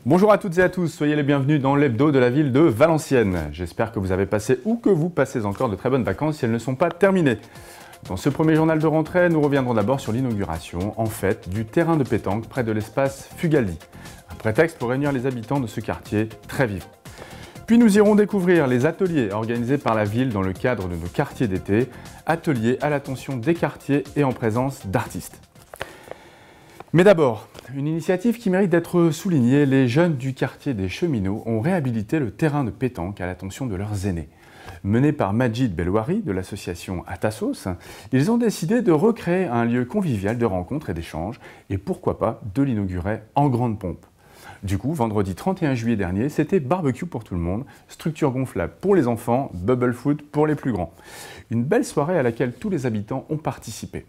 Bonjour à toutes et à tous, soyez les bienvenus dans l'hebdo de la ville de Valenciennes. J'espère que vous avez passé ou que vous passez encore de très bonnes vacances si elles ne sont pas terminées. Dans ce premier journal de rentrée, nous reviendrons d'abord sur l'inauguration, en fait, du terrain de pétanque près de l'espace Fugaldi. Un prétexte pour réunir les habitants de ce quartier très vivant. Puis nous irons découvrir les ateliers organisés par la ville dans le cadre de nos quartiers d'été, ateliers à l'attention des quartiers et en présence d'artistes. Mais d'abord, une initiative qui mérite d'être soulignée, les jeunes du quartier des Cheminots ont réhabilité le terrain de pétanque à l'attention de leurs aînés. Menés par Majid Belouari de l'association Atassos, ils ont décidé de recréer un lieu convivial de rencontres et d'échanges et pourquoi pas de l'inaugurer en grande pompe. Du coup, vendredi 31 juillet dernier, c'était barbecue pour tout le monde, structure gonflable pour les enfants, bubble foot pour les plus grands. Une belle soirée à laquelle tous les habitants ont participé.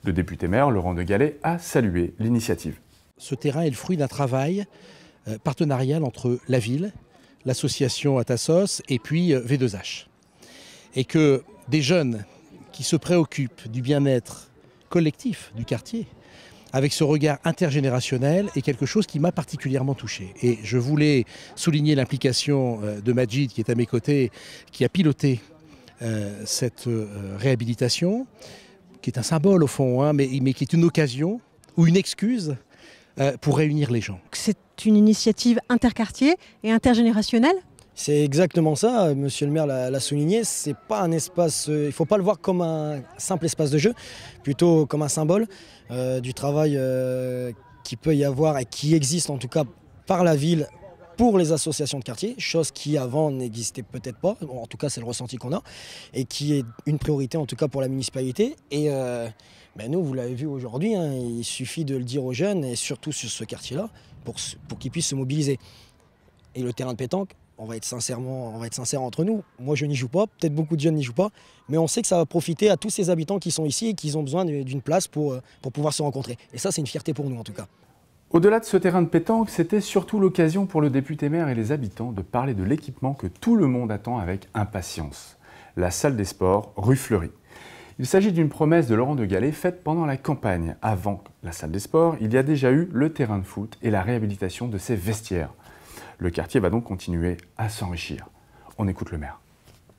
Le député-maire, Laurent de Gallet, a salué l'initiative. Ce terrain est le fruit d'un travail partenarial entre la ville, l'association Atassos et puis V2H. Et que des jeunes qui se préoccupent du bien-être collectif du quartier, avec ce regard intergénérationnel, est quelque chose qui m'a particulièrement touché. Et je voulais souligner l'implication de Majid, qui est à mes côtés, qui a piloté cette réhabilitation, qui est un symbole au fond, mais qui est une occasion ou une excuse pour réunir les gens. C'est une initiative interquartier et intergénérationnelle ? C'est exactement ça, monsieur le maire l'a souligné, c'est pas un espace, il ne faut pas le voir comme un simple espace de jeu, plutôt comme un symbole du travail qui peut y avoir et qui existe en tout cas par la ville pour les associations de quartier, chose qui avant n'existait peut-être pas, bon, en tout cas c'est le ressenti qu'on a, et qui est une priorité en tout cas pour la municipalité. Et nous, vous l'avez vu aujourd'hui, il suffit de le dire aux jeunes, et surtout sur ce quartier-là, pour qu'ils puissent se mobiliser. Et le terrain de pétanque, on va être sincère entre nous. Moi, je n'y joue pas, peut-être beaucoup de jeunes n'y jouent pas, mais on sait que ça va profiter à tous ces habitants qui sont ici et qui ont besoin d'une place pour pouvoir se rencontrer. Et ça, c'est une fierté pour nous en tout cas. Au-delà de ce terrain de pétanque, c'était surtout l'occasion pour le député-maire et les habitants de parler de l'équipement que tout le monde attend avec impatience. La salle des sports, rue Fleury. Il s'agit d'une promesse de Laurent de Gallet faite pendant la campagne. Avant la salle des sports, il y a déjà eu le terrain de foot et la réhabilitation de ses vestiaires. Le quartier va donc continuer à s'enrichir. On écoute le maire.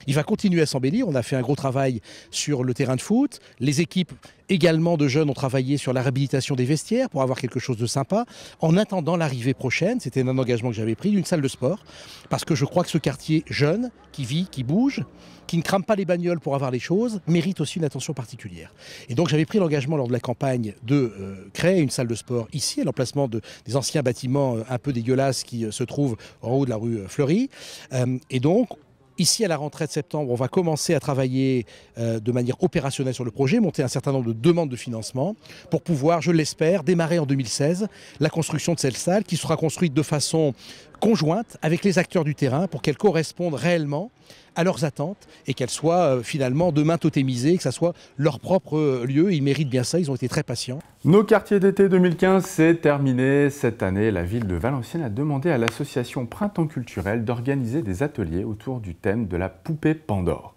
Il va continuer à s'embellir. On a fait un gros travail sur le terrain de foot. Les équipes également de jeunes ont travaillé sur la réhabilitation des vestiaires pour avoir quelque chose de sympa. En attendant l'arrivée prochaine, c'était un engagement que j'avais pris, d'une salle de sport. Parce que je crois que ce quartier jeune, qui vit, qui bouge, qui ne crame pas les bagnoles pour avoir les choses, mérite aussi une attention particulière. Et donc j'avais pris l'engagement lors de la campagne de créer une salle de sport ici, à l'emplacement des anciens bâtiments un peu dégueulasses qui se trouvent en haut de la rue Fleury. Et donc, ici, à la rentrée de septembre, on va commencer à travailler de manière opérationnelle sur le projet, monter un certain nombre de demandes de financement pour pouvoir, je l'espère, démarrer en 2016 la construction de cette salle qui sera construite de façon conjointe avec les acteurs du terrain pour qu'elle corresponde réellement à leurs attentes et qu'elle soit finalement demain totémisée, que ça soit leur propre lieu. Ils méritent bien ça, ils ont été très patients. Nos quartiers d'été 2015, c'est terminé. Cette année, la ville de Valenciennes a demandé à l'association Printemps Culturel d'organiser des ateliers autour du thème de la poupée Pandore.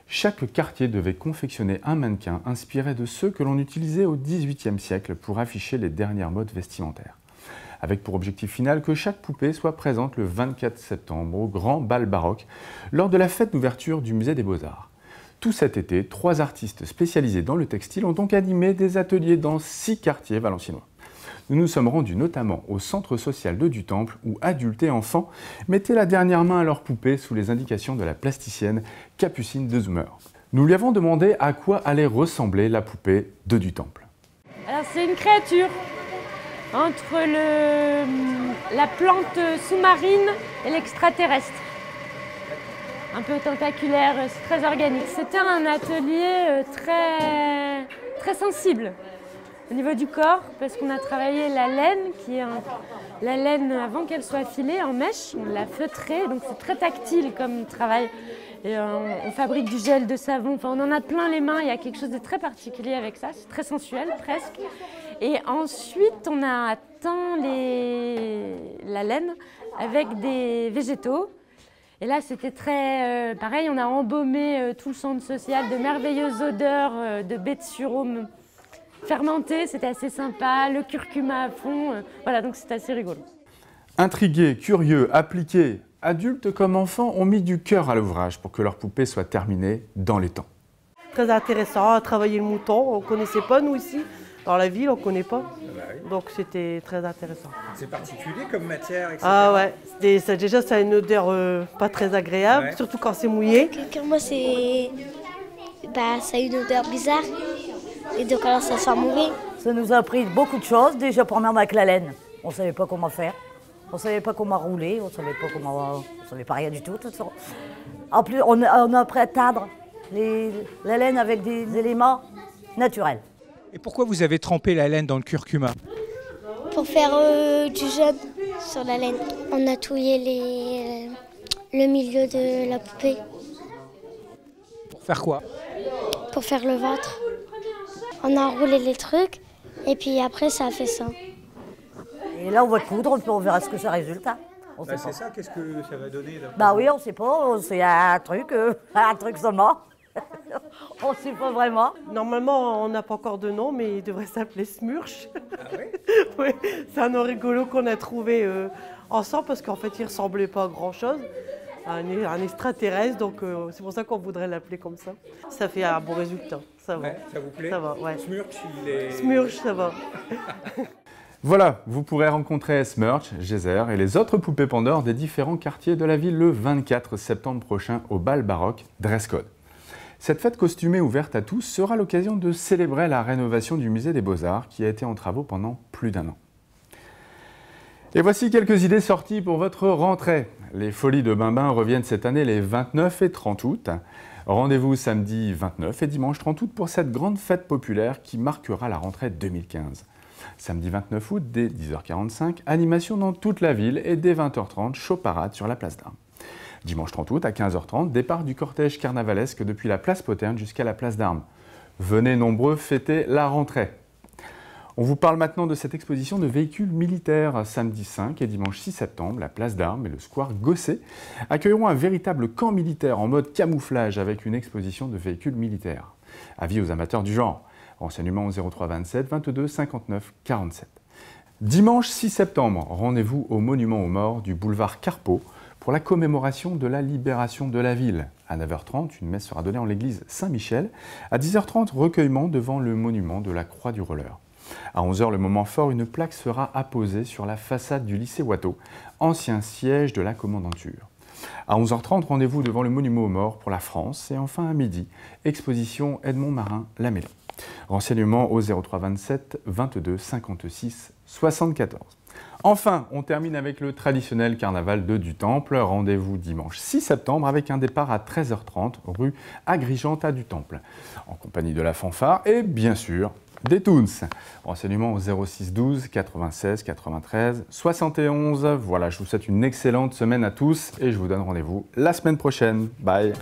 Chaque quartier devait confectionner un mannequin inspiré de ceux que l'on utilisait au XVIIIe siècle pour afficher les dernières modes vestimentaires. Avec pour objectif final que chaque poupée soit présente le 24 septembre au Grand Bal Baroque lors de la fête d'ouverture du Musée des Beaux-Arts. Tout cet été, 3 artistes spécialisés dans le textile ont donc animé des ateliers dans 6 quartiers valenciennois. Nous nous sommes rendus notamment au centre social de Dutemple où adultes et enfants mettaient la dernière main à leurs poupées sous les indications de la plasticienne Capucine de Zoomer. Nous lui avons demandé à quoi allait ressembler la poupée de Dutemple. Alors c'est une créature entre la plante sous-marine et l'extraterrestre. Un peu tentaculaire, c'est très organique. C'était un atelier très sensible au niveau du corps, parce qu'on a travaillé la laine, la laine avant qu'elle soit filée en mèche, on l'a feutrée, donc c'est très tactile comme travail. Et on fabrique du gel de savon, enfin, on en a plein les mains, il y a quelque chose de très particulier avec ça, c'est très sensuel presque. Et ensuite on a teint la laine avec des végétaux. Et là c'était très pareil, on a embaumé tout le centre social de merveilleuses odeurs de baies de sureau fermentées, c'était assez sympa, le curcuma à fond, voilà, donc c'est assez rigolo. Intrigués, curieux, appliqués, adultes comme enfants ont mis du cœur à l'ouvrage pour que leur poupée soit terminée dans les temps. Très intéressant à travailler le mouton, on ne connaissait pas nous ici, dans la ville on ne connaît pas, donc c'était très intéressant. C'est particulier comme matière, etc. Ah ouais, déjà ça a une odeur pas très agréable, surtout quand c'est mouillé. Moi c'est... ça a une odeur bizarre et donc alors ça sent mauvais. Ça nous a appris beaucoup de choses, déjà premièrement avec la laine, on ne savait pas comment faire. On ne savait pas comment rouler, on ne savait pas rien du tout de toute façon. En plus, on a appris à teindre la laine avec des éléments naturels. Et pourquoi vous avez trempé la laine dans le curcuma? Pour faire du jaune sur la laine. On a touillé le milieu de la poupée. Pour faire quoi? Pour faire le ventre. On a enroulé les trucs et puis après ça a fait ça. Et là, on va coudre, on verra ce que ça résulte. C'est ça, qu'est-ce que ça va donner? Bah oui, on ne sait pas, c'est un truc seulement. On ne sait pas vraiment. Normalement, on n'a pas encore de nom, mais il devrait s'appeler Smurch. Ah oui? Oui, c'est un nom rigolo qu'on a trouvé ensemble parce qu'en fait, il ne ressemblait pas à grand-chose. Un extraterrestre, donc c'est pour ça qu'on voudrait l'appeler comme ça. Ça fait un bon résultat, ça va. Ouais, ça vous plaît? Ça va, ouais. Smurch, il est... Smurch, ça va. Voilà, vous pourrez rencontrer Smurch, Geyser et les autres poupées Pandore des différents quartiers de la ville le 24 septembre prochain au bal baroque Dress Code. Cette fête costumée ouverte à tous sera l'occasion de célébrer la rénovation du musée des Beaux-Arts qui a été en travaux pendant plus d'1 an. Et voici quelques idées sorties pour votre rentrée. Les Folies de Bimbin reviennent cette année les 29 et 30 août. Rendez-vous samedi 29 et dimanche 30 août pour cette grande fête populaire qui marquera la rentrée 2015. Samedi 29 août, dès 10h45, animation dans toute la ville et dès 20h30, show parade sur la place d'Armes. Dimanche 30 août, à 15h30, départ du cortège carnavalesque depuis la place Poterne jusqu'à la place d'Armes. Venez nombreux fêter la rentrée. On vous parle maintenant de cette exposition de véhicules militaires. Samedi 5 et dimanche 6 septembre, la place d'Armes et le square Gosset accueilleront un véritable camp militaire en mode camouflage avec une exposition de véhicules militaires. Avis aux amateurs du genre. Renseignements au 03 27 22 59 47. Dimanche 6 septembre, rendez-vous au monument aux morts du boulevard Carpeau pour la commémoration de la libération de la ville. À 9h30, une messe sera donnée en l'église Saint-Michel. À 10h30, recueillement devant le monument de la Croix du Roller. À 11h, le moment fort, une plaque sera apposée sur la façade du lycée Watteau, ancien siège de la commandanture. À 11h30, rendez-vous devant le monument aux morts pour la France. Et enfin à midi, exposition Edmond Marin-Lamélan. Renseignements au 03 27 22 56 74. Enfin, on termine avec le traditionnel carnaval de du Temple. Rendez-vous dimanche 6 septembre avec un départ à 13h30 rue Agrigente à du Temple, en compagnie de la fanfare et bien sûr des Toons. Renseignements au 06 12 96 93 71. Voilà, je vous souhaite une excellente semaine à tous et je vous donne rendez-vous la semaine prochaine. Bye!